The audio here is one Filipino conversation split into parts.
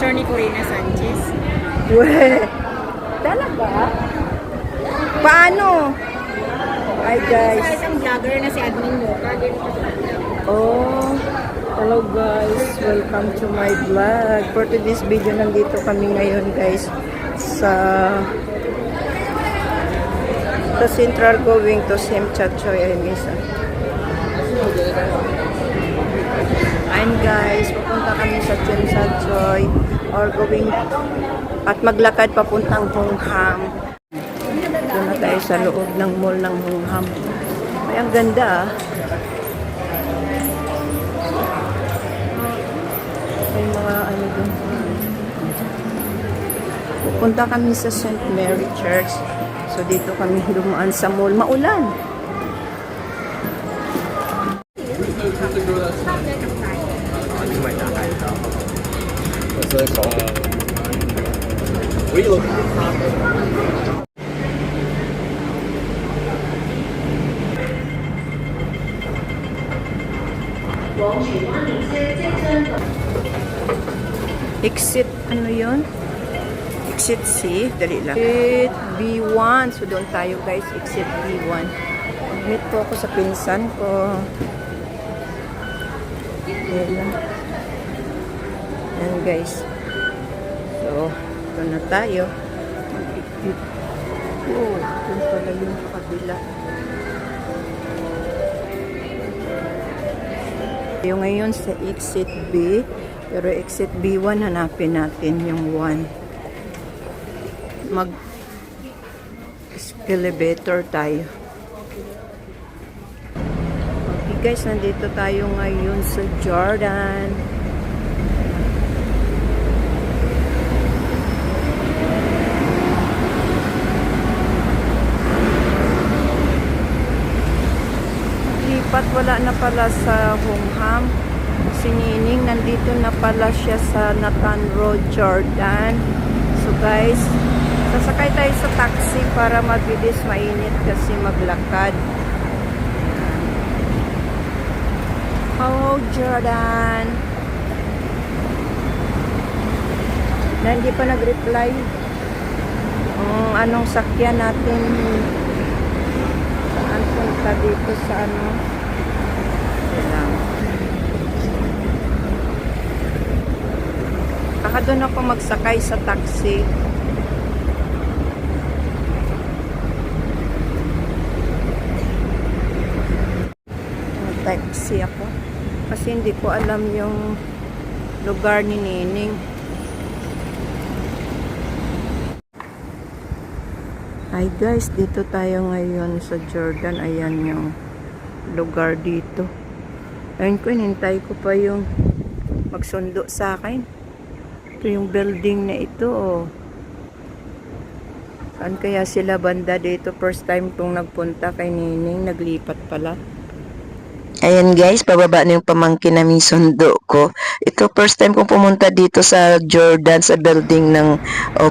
sponsor ni Corina Sanchez. Weh, talaga? Paano? Hi guys. Sa isang vlogger na si Admin Mocha. Oh, hello guys. Welcome to my vlog. For today's video, nandito kami ngayon guys sa Central going to Sim Chachoy ay misa. And guys, pupunta kami sa Sim Chachoy or going at maglakad papuntang Hongham. Doon na tayo sa loob ng mall ng Hongham. Ay, ang ganda ah. May mga ano doon. Pupunta kami sa St. Mary Church. So dito kami dumaan sa mall. Maulan. Exit, ano yun? Exit C, dali lang. Exit B1. So doon tayo guys, exit B1. Meet po ako sa pinsan ko. Ayan. Ayan guys. So, doon na tayo. Mag-exit. Oh, doon pala yung kabila. Yung ngayon sa exit B, pero exit B1 hanapin natin yung 1. Mag-elevator tayo. Okay guys, nandito tayo ngayon sa Jordan. Lipat, wala na pala sa Hongham. Si Nining, nandito na pala siya sa Nathan Road, Jordan. So guys, sasakay tayo sa taxi para mabilis, mainit kasi maglakad. Hello, Jordan. Na hindi pa nag-reply. Anong sakyan natin? Saan punta dito sa ano? Ayan. Baka doon ako magsakay sa taxi. Taxi ako. Kasi hindi ko alam yung lugar ni Nining. Hi guys, dito tayo ngayon sa Jordan. Ayan yung lugar dito. Ayun ko, hinintay ko pa yung magsundo sa akin. Ito yung building na ito, oh. Saan kaya sila banda dito? First time kong nagpunta kay Nining, naglipat pala. Ayan guys, pababa na yung pamangkin namin sundo ko. Ito, first time kong pumunta dito sa Jordan, sa building ng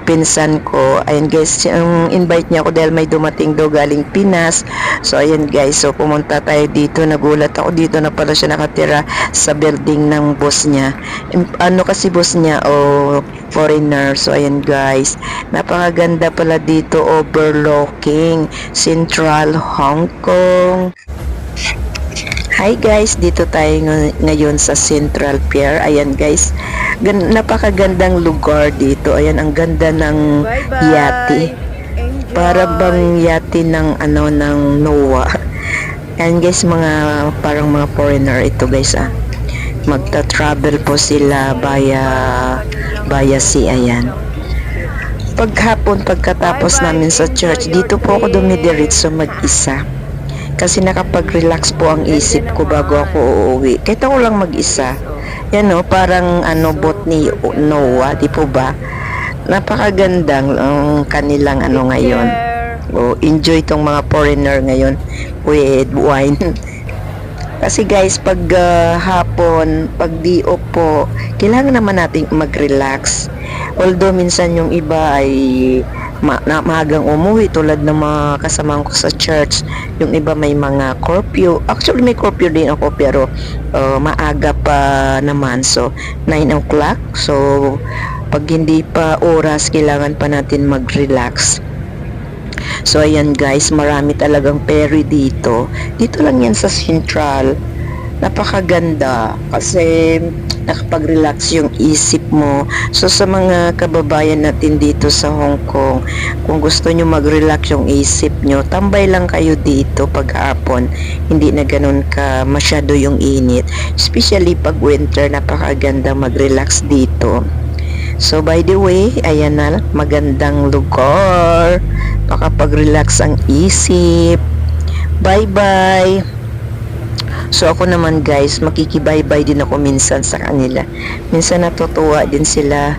pinsan ko. Ayan guys, yung invite niya ako dahil may dumating daw galing Pinas. So ayan guys, so pumunta tayo dito. Nagulat ako dito na pala siya nakatira sa building ng boss niya. Ano kasi boss niya, foreigner. So ayan guys, napakaganda pala dito, overlooking Central Hong Kong. Hi guys, dito tayo ngayon sa Central Pier. Ayan guys, napakagandang lugar dito. Ayan, ang ganda ng yate. Para bang yate ng ng NOAA. Ayan guys, parang mga foreigner ito guys ah. Magta-travel po sila via sea. Ayan. Paghapon, pagkatapos namin sa church, dito po ako dumidiretso mag-isa. Kasi nakapag-relax po ang isip ko bago ako uuwi. Kahit ako lang mag-isa. Yan o, parang bot ni Noah, di po ba? Napakagandang kanilang ngayon. Enjoy tong mga foreigner ngayon with wine. Kasi guys, pag hapon, pag di-off po, kailangan naman nating mag-relax. Although minsan yung iba ay maagang umuwi tulad ng mga kasamahan ko sa church, yung iba may mga curfew. Actually may curfew din ako pero maaga pa naman, so 9 o'clock. So Pag hindi pa oras, kailangan pa natin mag-relax. So ayan guys, marami talagang ferry dito. Dito lang yan sa Central. Napakaganda kasi nakapag-relax yung isip mo. So sa mga kababayan natin dito sa Hong Kong, kung gusto nyo mag-relax yung isip nyo, tambay lang kayo dito pag hapon. Hindi na ganun ka masyado yung init. Especially pag winter, napakaganda mag-relax dito. So by the way, ayan na, magandang lugar. Makapag-relax ang isip. Bye-bye! So ako naman guys, makikibaybay din ako minsan sa kanila. Minsan natutuwa din sila.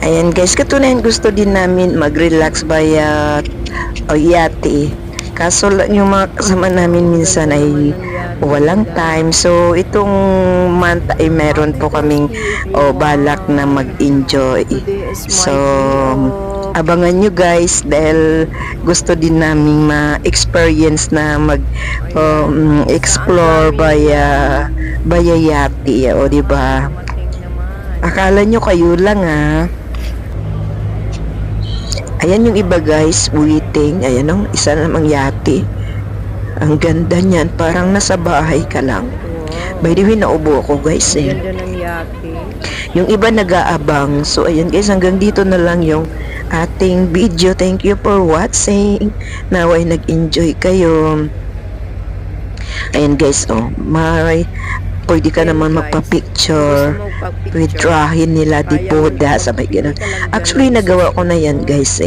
Ayan guys, katunayan gusto din namin mag-relax via yate. Kaso lang yung mga kasama namin minsan ay walang time. So itong month ay meron po kaming balak na mag-enjoy. So abangan nyo guys dahil gusto din naming ma-experience na explore via yate, o di ba? Akala nyo kayo lang Ayan yung iba guys, waiting. Ayan ang isa namang yate. Ang ganda niyan, parang nasa bahay ka lang. By the way, naubo ako guys Ganda ng yate. Yung iba nag-aabang. So ayan guys, hanggang dito na lang yung ating video. Thank you for watching. Naway nag-enjoy kayo. Ayan guys, pwede ka naman magpa-picture. Withdrahin nila di Buddha. Sabay ganun. Actually, nagawa ko na yan guys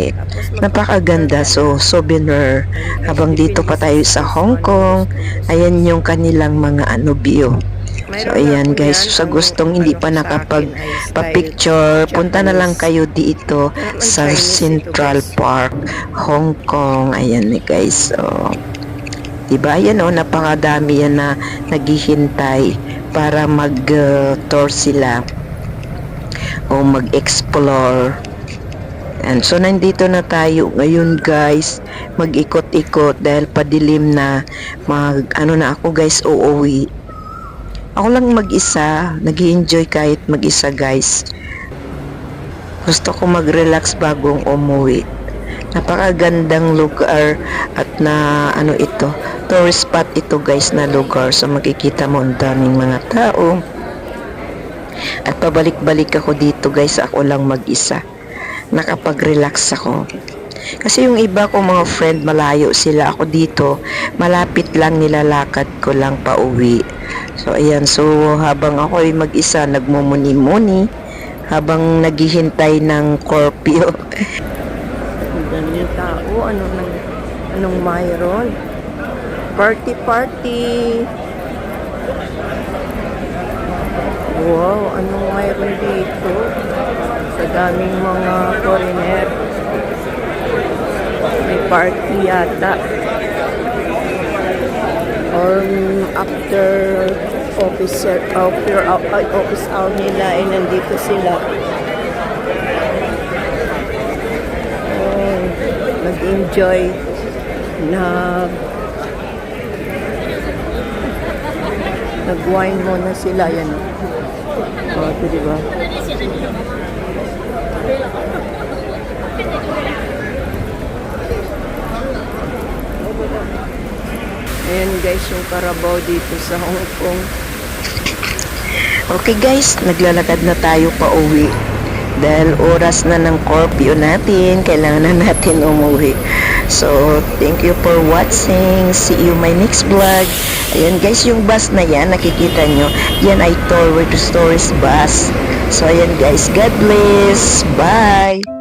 Napakaganda. So, souvenir. Habang dito pa tayo sa Hong Kong, ayan yung kanilang mga view. So, ayan guys, sa gustong hindi pa nakapag-picture, punta na lang kayo dito sa Central Park, Hong Kong. Ayan guys, so, diba, ayan napakadami yan na naghihintay para mag-tour sila o mag-explore. And so, nandito na tayo ngayon guys, mag-ikot-ikot dahil padilim na, na ako guys, uuwi. Ako lang mag-isa, nag-enjoy kahit mag-isa guys. Gusto ko mag-relax bagong umuwi. Napakagandang lugar at na ito, tourist spot ito guys na lugar. So makikita mo ang daming mga tao. At pabalik-balik ako dito guys, ako lang mag-isa. Nakapag-relax ako. Kasi yung iba ko mga friend, malayo sila. Ako dito, malapit lang, nilalakad ko lang pa uwi. So ayan, so habang ako ay mag-isa, nagmumuni-muni habang naghihintay ng curfew. Ang daming tao. Anong mayroon? Party! Wow, anong mayroon dito? Sa daming mga foreigner. May party yata. Or after office hour nila ay nandito sila. Nag-enjoy nag-wine muna sila yan. Ito diba? Ayan guys, yung Carabao dito sa Hong Kong. Okay guys, naglalakad na tayo pa uwi. Dahil oras na ng curfew natin, kailangan na natin umuwi. So, thank you for watching. See you my next vlog. Ayan guys, yung bus na yan, nakikita nyo, yan ay Tour with Stories bus. So, ayan guys, God bless. Bye!